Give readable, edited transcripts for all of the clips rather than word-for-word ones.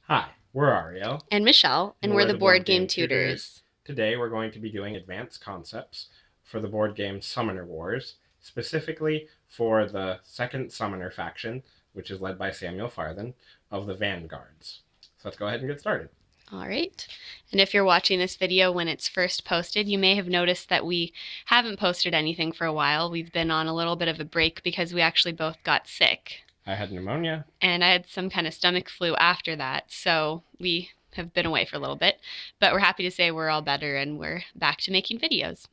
Hi, we're Ariel, And Michelle, and we're the Board Game Tutors. Today we're going to be doing advanced concepts for the board game Summoner Wars, specifically for the Second Summoner Faction, which is led by Samuel Farthen, of the Vanguards. So let's go ahead and get started. All right. And if you're watching this video when it's first posted, you may have noticed that we haven't posted anything for a while. We've been on a little bit of a break because we actually both got sick. I had pneumonia. And I had some kind of stomach flu after that, so we have been away for a little bit. But we're happy to say we're all better and we're back to making videos.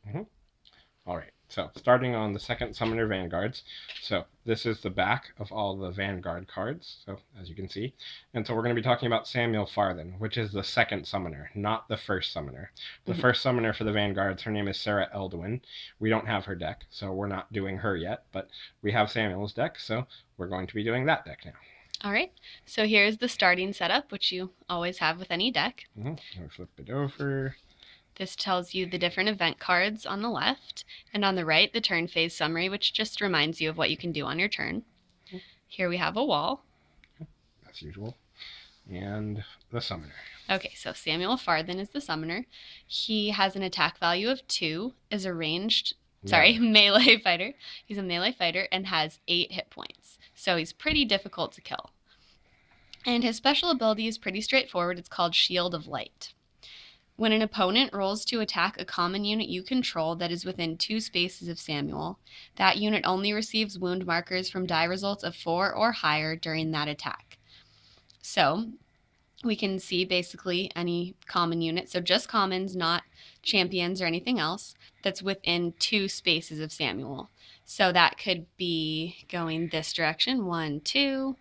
All right, so starting on the Second Summoner Vanguards. So this is the back of all the Vanguard cards, so as you can see. And so we're going to be talking about Samuel Farthen, which is the second summoner, not the first summoner. The first summoner for the Vanguards, her name is Sarah Eldwin. We don't have her deck, so we're not doing her yet, but we have Samuel's deck, so we're going to be doing that deck now. All right, so here's the starting setup, which you always have with any deck. I'll flip it over. This tells you the different event cards on the left, and on the right, the turn phase summary, which just reminds you of what you can do on your turn. Here we have a wall. As usual. And the summoner. Okay, so Samuel Farthen is the summoner. He has an attack value of 2, is a melee fighter. He's a melee fighter and has 8 hit points. So he's pretty difficult to kill. And his special ability is pretty straightforward. It's called Shield of Light. When an opponent rolls to attack a common unit you control that is within 2 spaces of Samuel, that unit only receives wound markers from die results of 4 or higher during that attack. So we can see basically any common unit, so just commons, not champions or anything else, that's within 2 spaces of Samuel. So that could be going this direction, 1, 2,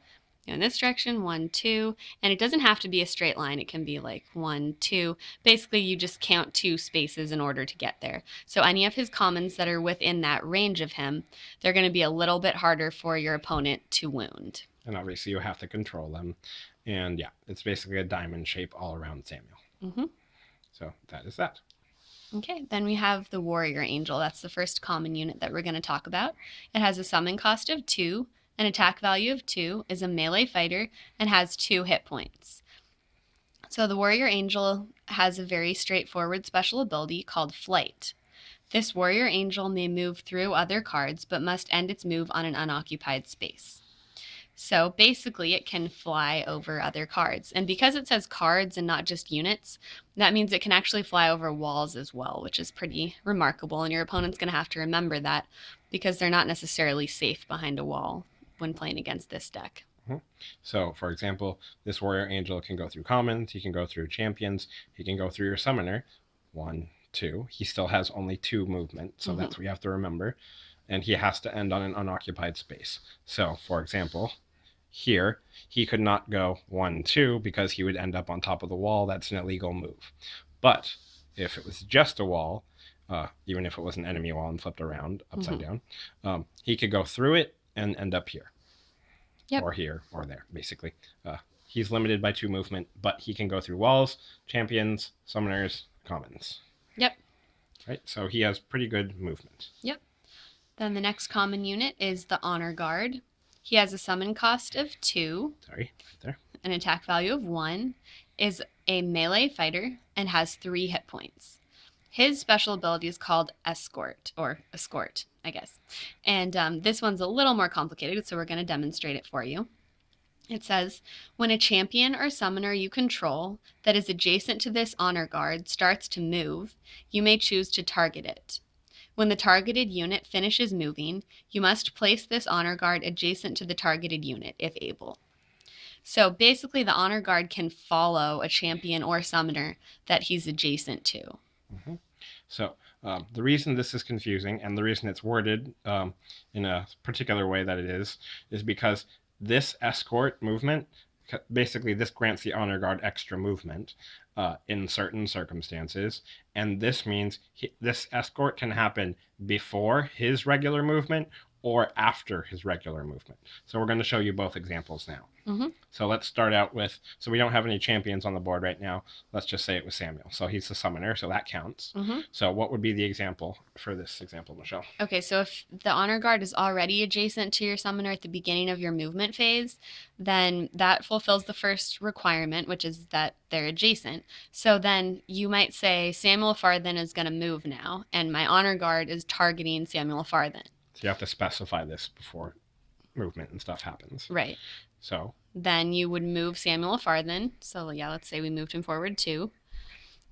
in this direction, 1, 2, and it doesn't have to be a straight line. It can be like 1, 2. Basically, you just count 2 spaces in order to get there. So any of his commons that are within that range of him, they're going to be a little bit harder for your opponent to wound. And obviously you have to control them. And yeah, it's basically a diamond shape all around Samuel. So that is that. Okay, then we have the Warrior Angel. That's the first common unit that we're going to talk about. It has a summon cost of 2, an attack value of 2, is a melee fighter, and has 2 hit points. So the Warrior Angel has a very straightforward special ability called Flight. This Warrior Angel may move through other cards, but must end its move on an unoccupied space. So basically it can fly over other cards. And because it says cards and not just units, that means it can actually fly over walls as well, which is pretty remarkable. And your opponent's going to have to remember that because they're not necessarily safe behind a wall when playing against this deck. So, for example, this Warrior Angel can go through commons, he can go through champions, he can go through your summoner. 1, 2. He still has only 2 movement, so that's what you have to remember. And he has to end on an unoccupied space. So, for example, here, he could not go 1, 2 because he would end up on top of the wall. That's an illegal move. But if it was just a wall, even if it was an enemy wall and flipped around upside down, he could go through it and end up here. Yep. Or here or there, basically. He's limited by 2 movement, but he can go through walls, champions, summoners, commons. Yep. Right, so he has pretty good movement. Yep. Then the next common unit is the Honor Guard. He has a summon cost of 2. Right there. An attack value of 1, is a melee fighter, and has 3 hit points. His special ability is called Escort, or Escort, I guess. And this one's a little more complicated, so we're going to demonstrate it for you. It says, when a champion or summoner you control that is adjacent to this honor guard starts to move, you may choose to target it. When the targeted unit finishes moving, you must place this honor guard adjacent to the targeted unit, if able. So basically, the honor guard can follow a champion or summoner that he's adjacent to. So the reason this is confusing and the reason it's worded in a particular way that it is because this escort movement, basically this grants the honor guard extra movement in certain circumstances, and this means this escort can happen before his regular movement or after his regular movement. So we're going to show you both examples now. So let's start out with, so we don't have any champions on the board right now. Let's just say it was Samuel. So he's the summoner, so that counts. So what would be the example for this example, Michelle? Okay, so if the honor guard is already adjacent to your summoner at the beginning of your movement phase, then that fulfills the first requirement, which is that they're adjacent. So then you might say Samuel Farthen is going to move now, and my honor guard is targeting Samuel Farthen. So you have to specify this before movement and stuff happens. Right. So then you would move Samuel Farthen. So yeah, let's say we moved him forward 2.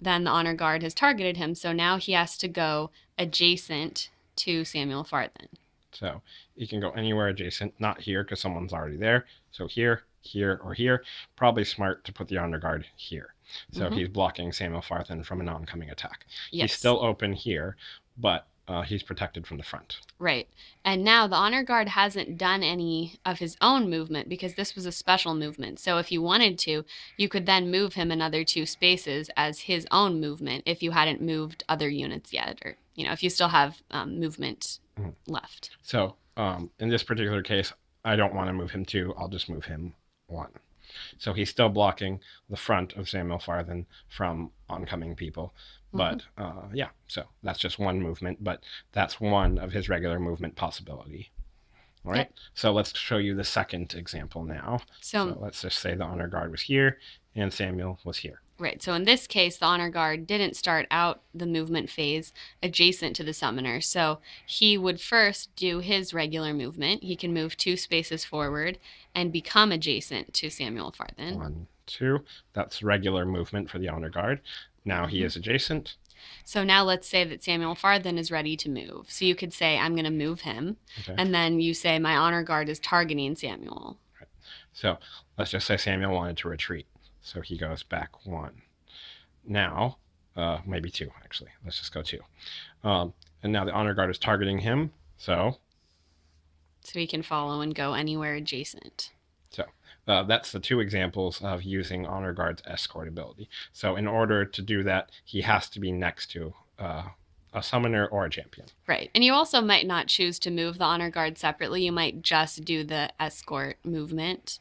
Then the honor guard has targeted him, so now he has to go adjacent to Samuel Farthen. So he can go anywhere adjacent, not here because someone's already there. So here, here, or here. Probably smart to put the honor guard here. So he's blocking Samuel Farthen from an oncoming attack. Yes. He's still open here, but he's protected from the front. Right. And now the honor guard hasn't done any of his own movement because this was a special movement. So if you wanted to, you could then move him another 2 spaces as his own movement if you hadn't moved other units yet, or if you still have movement left. So in this particular case, I don't want to move him 2. I'll just move him 1. So he's still blocking the front of Samuel Farthen from oncoming people. But yeah, so that's just one movement, but that's one of his regular movement possibility. All right, so let's show you the second example now. So let's just say the honor guard was here and Samuel was here. Right, so in this case, the honor guard didn't start out the movement phase adjacent to the summoner. So he would first do his regular movement. He can move 2 spaces forward and become adjacent to Samuel Farthen. 1, 2, that's regular movement for the honor guard. Now he is adjacent. So now let's say that Samuel Farthen is ready to move. So you could say, I'm going to move him. And then you say, my honor guard is targeting Samuel. Right. So let's just say Samuel wanted to retreat. So he goes back 1. Now, maybe 2, actually. Let's just go 2. And now the honor guard is targeting him. So he can follow and go anywhere adjacent. So that's the 2 examples of using honor guard's escort ability. So in order to do that, he has to be next to a summoner or a champion. Right. And you also might not choose to move the honor guard separately. You might just do the escort movement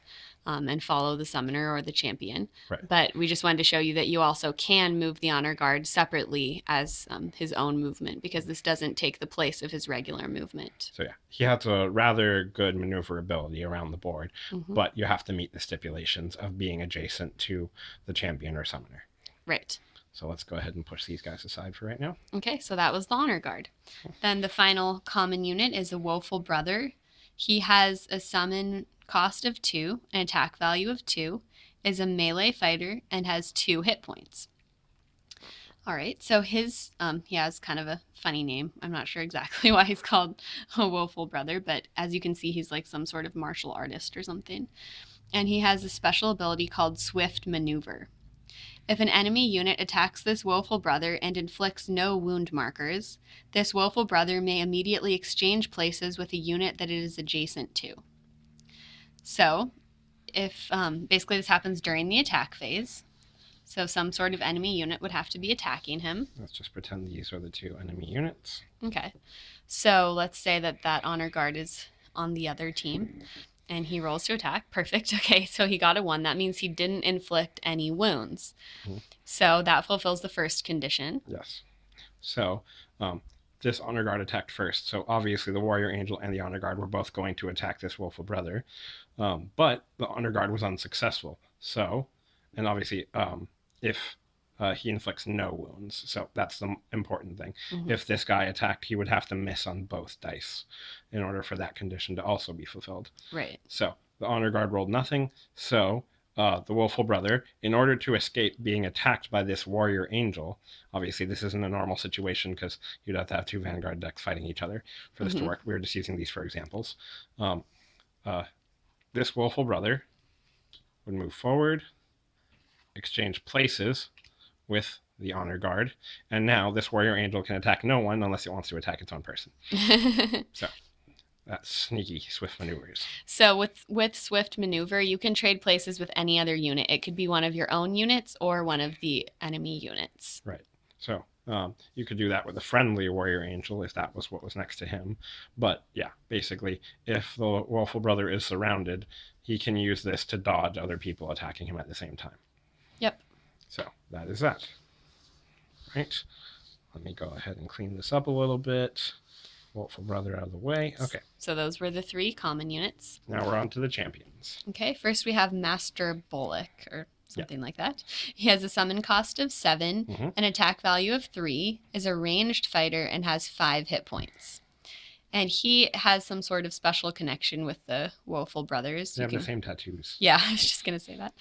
and follow the summoner or the champion. Right. But we just wanted to show you that you also can move the honor guard separately as his own movement, because this doesn't take the place of his regular movement. So yeah, he has a rather good maneuverability around the board, but you have to meet the stipulations of being adjacent to the champion or summoner. Right. So let's go ahead and push these guys aside for right now. Okay, so that was the honor guard. Then the final common unit is a Willful Brother. He has a summon cost of 2, an attack value of 2, is a melee fighter, and has 2 hit points. All right, so his he has kind of a funny name. I'm not sure exactly why he's called a Willful Brother, but as you can see, he's like some sort of martial artist or something. And he has a special ability called Swift Maneuver. If an enemy unit attacks this Willful Brother and inflicts no wound markers, this Willful Brother may immediately exchange places with a unit that it is adjacent to. So, if basically this happens during the attack phase, so some sort of enemy unit would have to be attacking him. Let's just pretend these are the 2 enemy units. Okay, so let's say that that honor guard is on the other team, and he rolls to attack. Perfect. Okay, so he got a 1. That means he didn't inflict any wounds. So that fulfills the first condition. Yes. So this honor guard attacked first. So obviously the warrior angel and the honor guard were both going to attack this Willful Brother. But the honor guard was unsuccessful. So, and obviously if he inflicts no wounds. So that's the important thing. If this guy attacked, he would have to miss on both dice in order for that condition to also be fulfilled. Right. So the honor guard rolled nothing. So the Willful Brother, in order to escape being attacked by this warrior angel, obviously this isn't a normal situation because you'd have to have 2 Vanguard decks fighting each other for this to work. We're just using these for examples. This Willful Brother would move forward, exchange places with the honor guard, and now this warrior angel can attack no one unless it wants to attack its own person. So that's sneaky swift maneuvers. So with Swift Maneuver, you can trade places with any other unit. It could be one of your own units or one of the enemy units. Right. So You could do that with a friendly warrior angel if that was what was next to him. But yeah, basically, if the Willful Brother is surrounded, he can use this to dodge other people attacking him at the same time. Yep. So that is that. Right. Let me go ahead and clean this up a little bit. Willful Brother out of the way. Okay. So those were the 3 common units. Now we're on to the champions. Okay, first we have Master Bullock, or something like that. He has a summon cost of 7, an attack value of 3, is a ranged fighter, and has 5 hit points. And he has some sort of special connection with the Willful Brothers. They have the same tattoos. Yeah, I was just going to say that.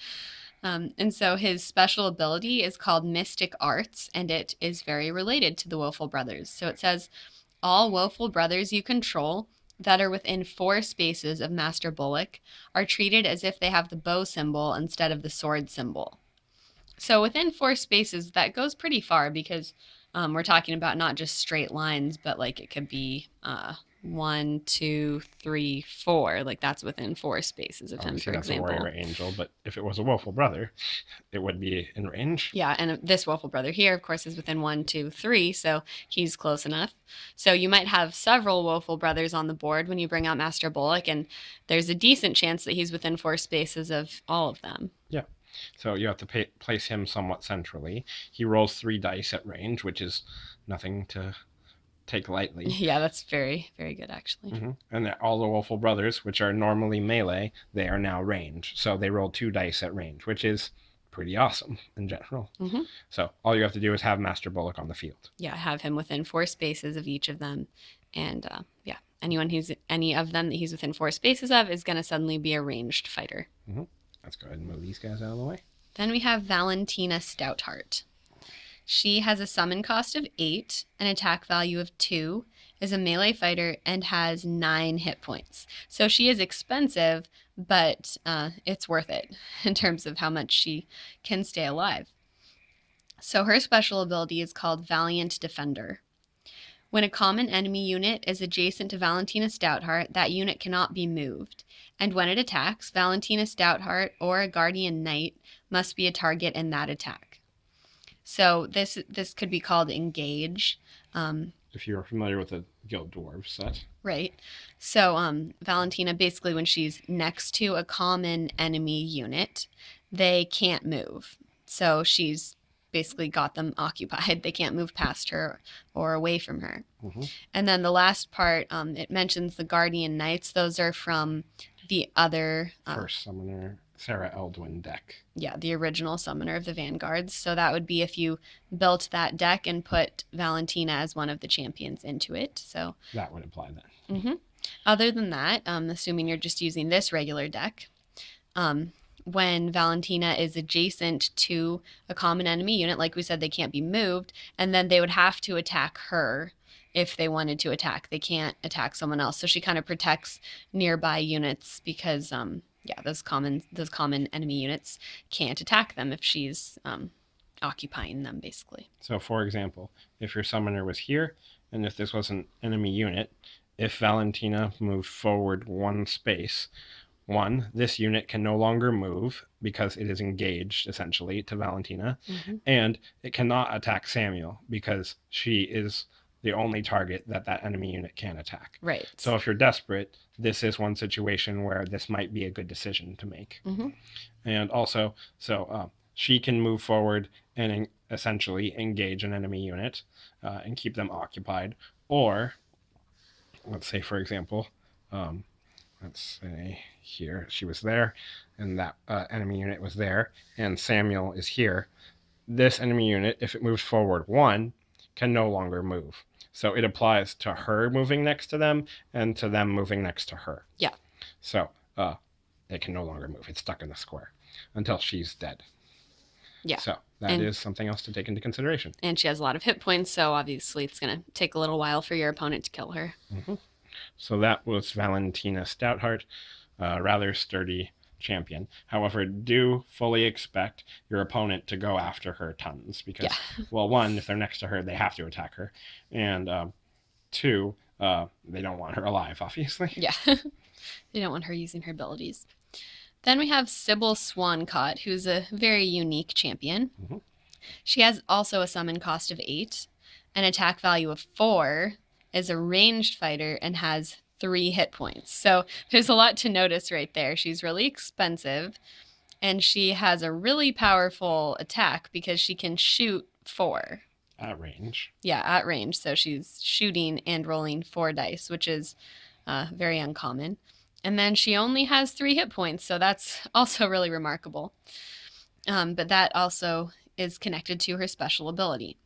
And so his special ability is called Mystic Arts, and it is very related to the Willful Brothers. So it says, all Willful Brothers you control that are within 4 spaces of Master Bullock are treated as if they have the bow symbol instead of the sword symbol. So within 4 spaces, that goes pretty far because we're talking about not just straight lines, but like it could be 1, 2, 3, 4. Like that's within 4 spaces of him, for example. That's a warrior angel, but if it was a Willful Brother, it would be in range. Yeah, and this Willful Brother here, of course, is within 1, 2, 3, so he's close enough. So you might have several Willful Brothers on the board when you bring out Master Bullock, and there's a decent chance that he's within 4 spaces of all of them. Yeah. So you have to place him somewhat centrally. He rolls 3 dice at range, which is nothing to take lightly. Yeah, that's very, very good, actually. And all the Willful Brothers, which are normally melee, they are now range. So they roll 2 dice at range, which is pretty awesome in general. So all you have to do is have Master Bullock on the field. Yeah, have him within 4 spaces of each of them. And yeah, any of them that he's within 4 spaces of is going to suddenly be a ranged fighter. Let's go ahead and move these guys out of the way. Then we have Valentina Stoutheart. She has a summon cost of 8, an attack value of 2, is a melee fighter, and has 9 hit points. So she is expensive, but it's worth it in terms of how much she can stay alive. So her special ability is called Valiant Defender. When a common enemy unit is adjacent to Valentina Stoutheart, that unit cannot be moved. And when it attacks, Valentina Stoutheart or a Guardian Knight must be a target in that attack. So this could be called Engage. If you're familiar with the Guild Dwarves set. Right. So Valentina, basically when she's next to a common enemy unit, they can't move. So she's basically got them occupied. They can't move past her or away from her. And then the last part, it mentions the Guardian Knights. Those are from the other... First Summoner Sarah Eldwin deck. Yeah, the original Summoner of the Vanguards. So that would be if you built that deck and put Valentina as one of the champions into it. So that would apply then. Other than that, assuming you're just using this regular deck, when Valentina is adjacent to a common enemy unit, like we said, they can't be moved, and then they would have to attack her if they wanted to attack. They can't attack someone else. So she kind of protects nearby units because, yeah, those common enemy units can't attack them if she's occupying them, basically. So, for example, if your summoner was here, and if this was an enemy unit, if Valentina moved forward 1 space, this unit can no longer move because it is engaged, essentially, to Valentina, and it cannot attack Samuel because she is the only target that enemy unit can attack. Right. So if you're desperate, this is one situation where this might be a good decision to make. And also, so she can move forward and essentially engage an enemy unit and keep them occupied. Or, let's say, for example, let's say here, she was there, and that enemy unit was there, and Samuel is here. This enemy unit, if it moves forward 1, can no longer move. So it applies to her moving next to them and to them moving next to her. Yeah. So it can no longer move. It's stuck in the square until she's dead. Yeah. So that is something else to take into consideration. And she has a lot of hit points, so obviously it's going to take a little while for your opponent to kill her. So that was Valentina Stoutheart, rather sturdy champion. However, do fully expect your opponent to go after her tons because, well, 1, if they're next to her, they have to attack her, and 2, they don't want her alive, obviously. Yeah, they don't want her using her abilities. Then we have Sybil Swan, who's a very unique champion. She has also a summon cost of 8, an attack value of 4, is a ranged fighter, and has 3 hit points. So there's a lot to notice right there. She's really expensive, and she has a really powerful attack because she can shoot 4. At range. Yeah, at range. So she's shooting and rolling 4 dice, which is very uncommon. And then she only has 3 hit points, so that's also really remarkable. But that also is connected to her special ability.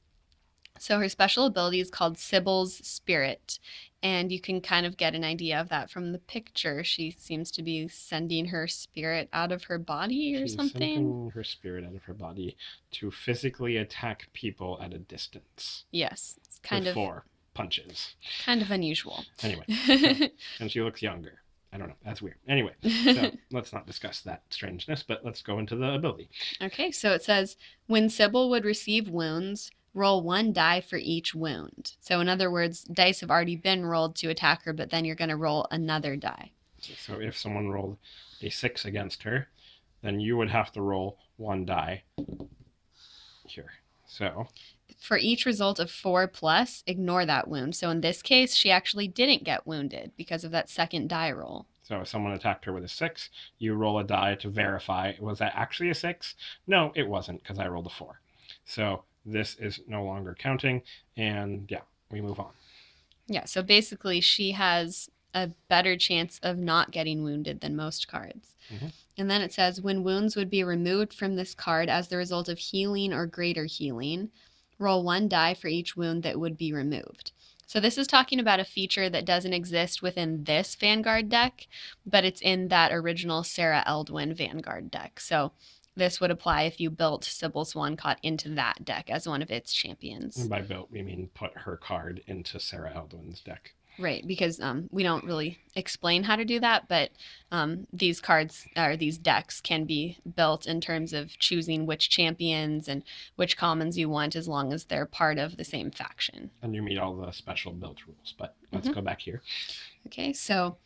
So her special ability is called Sybil's Spirit, and you can kind of get an idea of that from the picture. She seems to be sending her spirit out of her body or something. Sending her spirit out of her body to physically attack people at a distance. Yes, it's kind of 4 punches. Kind of unusual. Anyway, so, and she looks younger. I don't know. That's weird. Anyway, so let's not discuss that strangeness, but let's go into the ability. Okay, so it says, when Sybil would receive wounds, roll 1 die for each wound. So in other words, dice have already been rolled to attack her, but then you're going to roll another die. So if someone rolled a 6 against her, then you would have to roll 1 die here. So for each result of 4+, ignore that wound. So in this case, she actually didn't get wounded because of that second die roll. So if someone attacked her with a 6, you roll a die to verify, was that actually a 6? No, it wasn't, because I rolled a 4. So this is no longer counting, and yeah, we move on. Yeah, so basically she has a better chance of not getting wounded than most cards. Mm-hmm. And then it says, when wounds would be removed from this card as the result of healing or greater healing, roll 1 die for each wound that would be removed. So this is talking about a feature that doesn't exist within this Vanguard deck, but it's in that original Sarah Eldwin Vanguard deck. So this would apply if you built Sybil Swan into that deck as one of its champions. And by built, we mean put her card into Sarah Eldwin's deck. Right, because we don't really explain how to do that, but these cards or these decks can be built in terms of choosing which champions and which commons you want as long as they're part of the same faction. And you meet all the special build rules, but let's go back here. Okay, so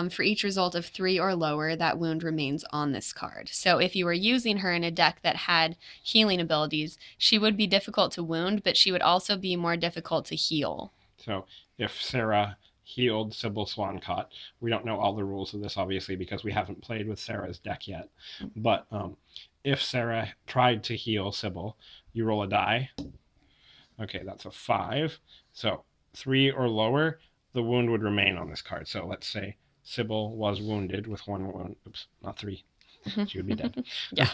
for each result of 3 or lower, that wound remains on this card. So if you were using her in a deck that had healing abilities, she would be difficult to wound, but she would also be more difficult to heal. So if Sarah healed Sybil Swan, we don't know all the rules of this, obviously, because we haven't played with Sarah's deck yet. But if Sarah tried to heal Sybil, you roll a die. Okay, that's a 5. So 3 or lower, the wound would remain on this card. So let's say Sybil was wounded with 1 wound. Oops, not 3. She would be dead. Yeah.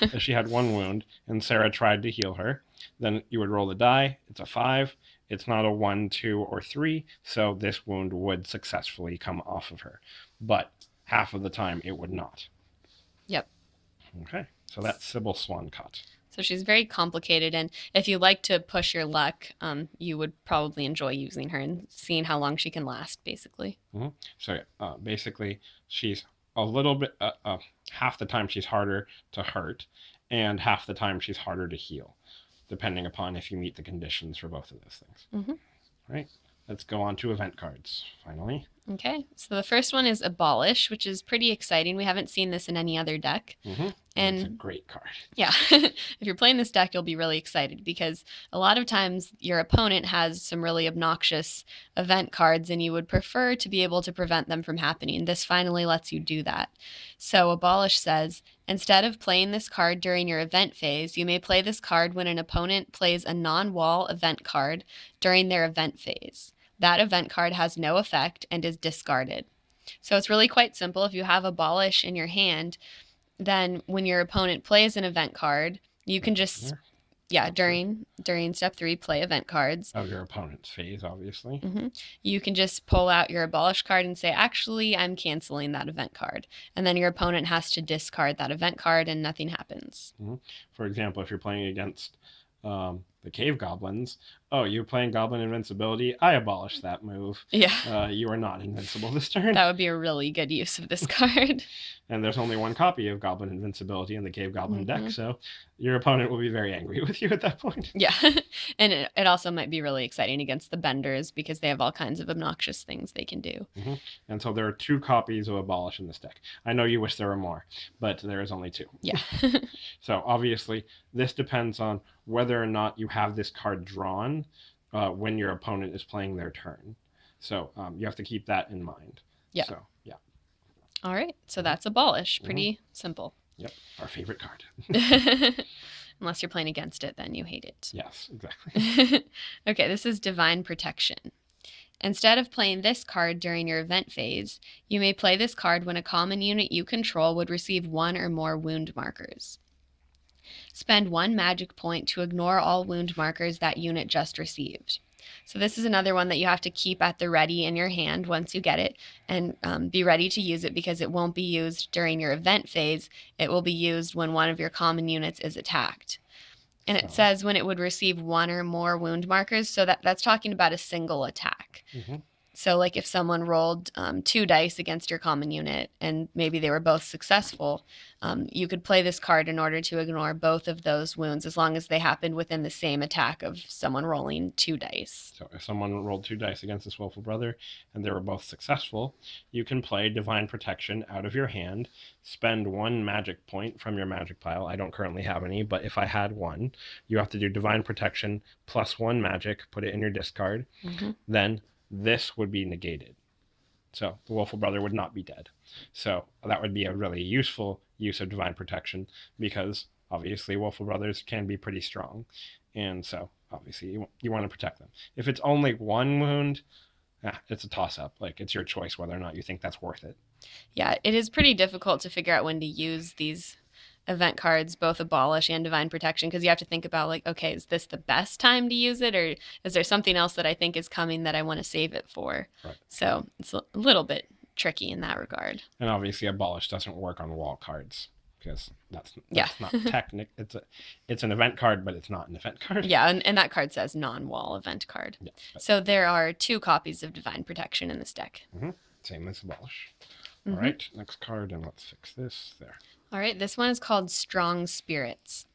If she had 1 wound and Sarah tried to heal her, then you would roll the die. It's a 5. It's not a 1, 2, or 3, so this wound would successfully come off of her. But half of the time, it would not. Yep. Okay, so that's Sybil Swan. So she's very complicated, and if you like to push your luck, you would probably enjoy using her and seeing how long she can last, basically. Mm-hmm. So basically, she's a little bit, half the time she's harder to hurt, and half the time she's harder to heal, depending upon if you meet the conditions for both of those things. Mm-hmm. All right, let's go on to event cards, finally. Okay, so the first one is Abolish, which is pretty exciting. We haven't seen this in any other deck. Mm-hmm. And it's a great card. Yeah, if you're playing this deck, you'll be really excited because a lot of times your opponent has some really obnoxious event cards and you would prefer to be able to prevent them from happening. This finally lets you do that. So Abolish says, instead of playing this card during your event phase, you may play this card when an opponent plays a non-wall event card during their event phase. That event card has no effect and is discarded. So it's really quite simple. If you have Abolish in your hand, then when your opponent plays an event card, you can just, during step 3, play event cards. Of your opponent's phase, obviously. Mm-hmm. You can just pull out your Abolish card and say, actually, I'm canceling that event card. And then your opponent has to discard that event card and nothing happens. Mm-hmm. For example, if you're playing against the Cave Goblins, oh, you're playing Goblin Invincibility, I abolish that move. Yeah. You are not invincible this turn. That would be a really good use of this card. And there's only 1 copy of Goblin Invincibility in the Cave Goblin deck, so your opponent will be very angry with you at that point. Yeah, and it also might be really exciting against the Benders because they have all kinds of obnoxious things they can do. Mm-hmm. And so there are 2 copies of Abolish in this deck. I know you wish there were more, but there is only 2. Yeah. So obviously, this depends on whether or not you have this card drawn when your opponent is playing their turn. So you have to keep that in mind. Yeah. So, yeah. All right. So that's Abolish. Pretty simple. Yep. Our favorite card. Unless you're playing against it, then you hate it. Yes, exactly. Okay, this is Divine Protection. Instead of playing this card during your event phase, you may play this card when a common unit you control would receive 1 or more wound markers. Spend 1 magic point to ignore all wound markers that unit just received. So this is another one that you have to keep at the ready in your hand once you get it, and be ready to use it because it won't be used during your event phase. It will be used when one of your common units is attacked. And it says when it would receive 1 or more wound markers, so that's talking about a single attack. So like if someone rolled 2 dice against your common unit and maybe they were both successful, you could play this card in order to ignore both of those wounds as long as they happened within the same attack of someone rolling 2 dice. So if someone rolled 2 dice against this Willful Brother and they were both successful, you can play Divine Protection out of your hand, spend 1 magic point from your magic pile. I don't currently have any, but if I had 1, you have to do Divine Protection plus 1 magic, put it in your discard. Then this would be negated. So the Willful Brother would not be dead. So that would be a really useful use of Divine Protection because obviously Willful Brothers can be pretty strong. And so obviously you want to protect them. If it's only 1 wound, it's a toss-up. Like, it's your choice whether or not you think that's worth it. Yeah, it is pretty difficult to figure out when to use these event cards, both Abolish and Divine Protection, because you have to think about, like, okay, is this the best time to use it, or is there something else that I think is coming that I want to save it for? Right. So it's a little bit tricky in that regard. And obviously Abolish doesn't work on wall cards because that's not technical. It's an event card, but it's not an event card. Yeah, and that card says non-wall event card. Yeah, so there are 2 copies of Divine Protection in this deck. Same as Abolish. All right, next card, and let's fix this there. All right, this one is called Strong Spirits.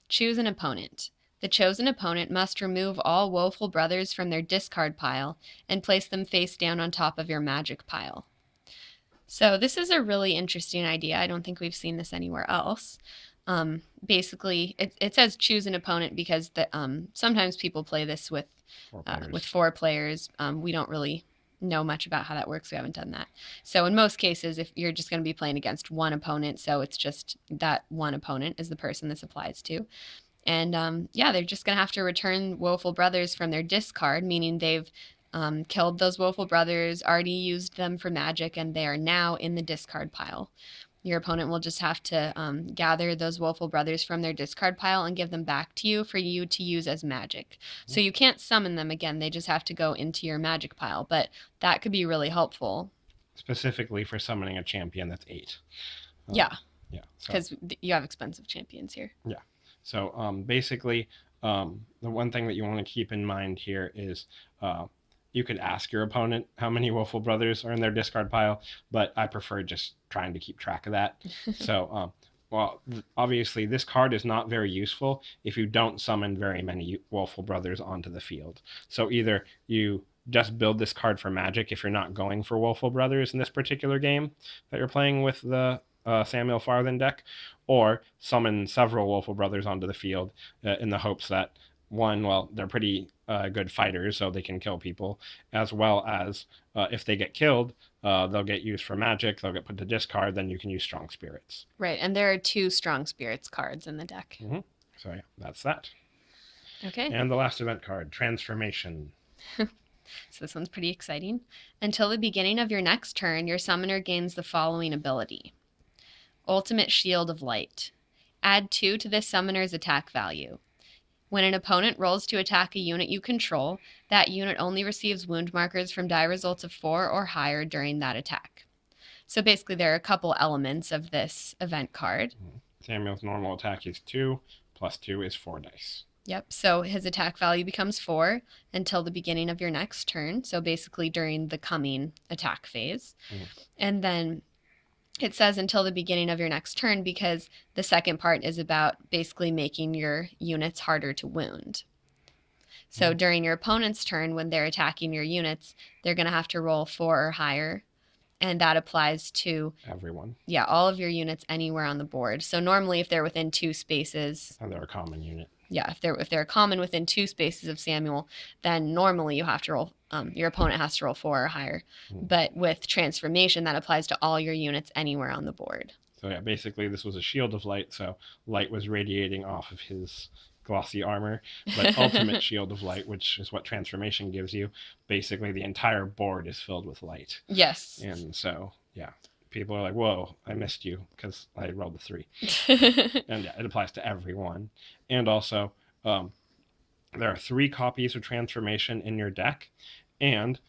Choose an opponent. The chosen opponent must remove all Woeful Brothers from their discard pile and place them face down on top of your magic pile. So this is a really interesting idea. I don't think we've seen this anywhere else. Basically, it says choose an opponent because sometimes people play this with 4 players. We don't really know much about how that works. We haven't done that. So in most cases, if you're just going to be playing against 1 opponent, so it's just that 1 opponent is the person this applies to. And yeah, they're just going to have to return Woeful Brothers from their discard, meaning they've killed those Woeful Brothers, already used them for magic, and they are now in the discard pile. Your opponent will just have to gather those Woeful Brothers from their discard pile and give them back to you for you to use as magic. So you can't summon them again. They just have to go into your magic pile. But that could be really helpful. Specifically for summoning a champion that's 8. Yeah. Yeah. Because you have expensive champions here. Yeah. So basically, the one thing that you want to keep in mind here is you could ask your opponent how many Woeful Brothers are in their discard pile, but I prefer just trying to keep track of that. So, well, obviously this card is not very useful if you don't summon very many Woeful Brothers onto the field. So either you just build this card for magic if you're not going for Woeful Brothers in this particular game that you're playing with the Samuel Farthen deck, or summon several Woeful Brothers onto the field in the hopes that, one, well, they're pretty good fighters, so they can kill people, as well as if they get killed, they'll get used for magic, they'll get put to discard, then you can use Strong Spirits. Right, and there are 2 Strong Spirits cards in the deck. So yeah, that's that. Okay. And the last event card, Transformation. So this one's pretty exciting. Until the beginning of your next turn, your summoner gains the following ability. Ultimate Shield of Light. Add 2 to this summoner's attack value. When an opponent rolls to attack a unit you control, that unit only receives wound markers from die results of 4 or higher during that attack. So basically there are a couple elements of this event card. Samuel's normal attack is 2, plus 2 is 4 dice. Yep, so his attack value becomes 4 until the beginning of your next turn, so basically during the coming attack phase. And then it says until the beginning of your next turn because the second part is about basically making your units harder to wound. So during your opponent's turn, when they're attacking your units, they're going to have to roll 4 or higher. And that applies to everyone. Yeah, all of your units anywhere on the board. So normally if they're within 2 spaces. And they're a common unit. Yeah, if they're common within 2 spaces of Samuel, then normally you have to roll. Your opponent has to roll 4 or higher. But with transformation, that applies to all your units anywhere on the board. So yeah, basically this was a shield of light, so light was radiating off of his glossy armor. But ultimate shield of light, which is what transformation gives you, basically the entire board is filled with light. Yes. And so, yeah, people are like, whoa, I missed you because I rolled a 3. And yeah, it applies to everyone. And also, there are 3 copies of transformation in your deck. And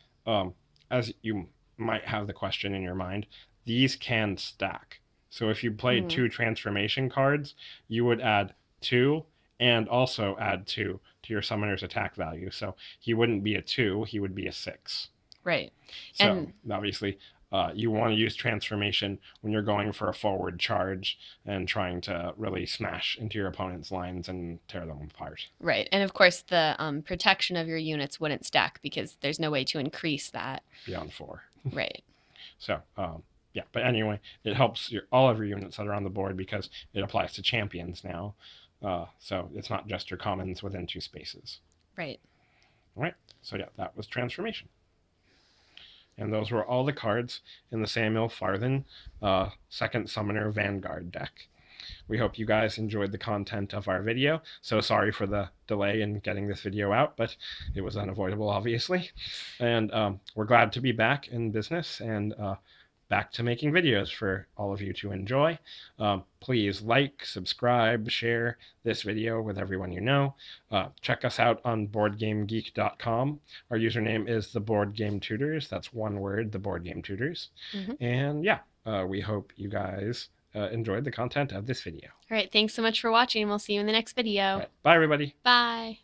as you might have the question in your mind, these can stack. So if you played 2 transformation cards, you would add 2 and also add 2 to your summoner's attack value. So he wouldn't be a 2, he would be a 6. Right. So And obviously, you want to use transformation when you're going for a forward charge and trying to really smash into your opponent's lines and tear them apart. right. And of course, the protection of your units wouldn't stack because there's no way to increase that. Beyond 4. Right. So, yeah, but anyway, it helps all of your units that are on the board because it applies to champions now. So it's not just your commons within 2 spaces. Right. All right. So yeah, that was transformation. And those were all the cards in the Samuel Farthen Second Summoner Vanguard deck. We hope you guys enjoyed the content of our video. So sorry for the delay in getting this video out, but it was unavoidable, obviously. And we're glad to be back in business and back to making videos for all of you to enjoy. Please like, subscribe, share this video with everyone you know. Check us out on BoardGameGeek.com. Our username is the Board Game Tutors. That's one word, the Board Game Tutors. And yeah, we hope you guys enjoyed the content of this video. All right. Thanks so much for watching. We'll see you in the next video. All right, bye, everybody. Bye.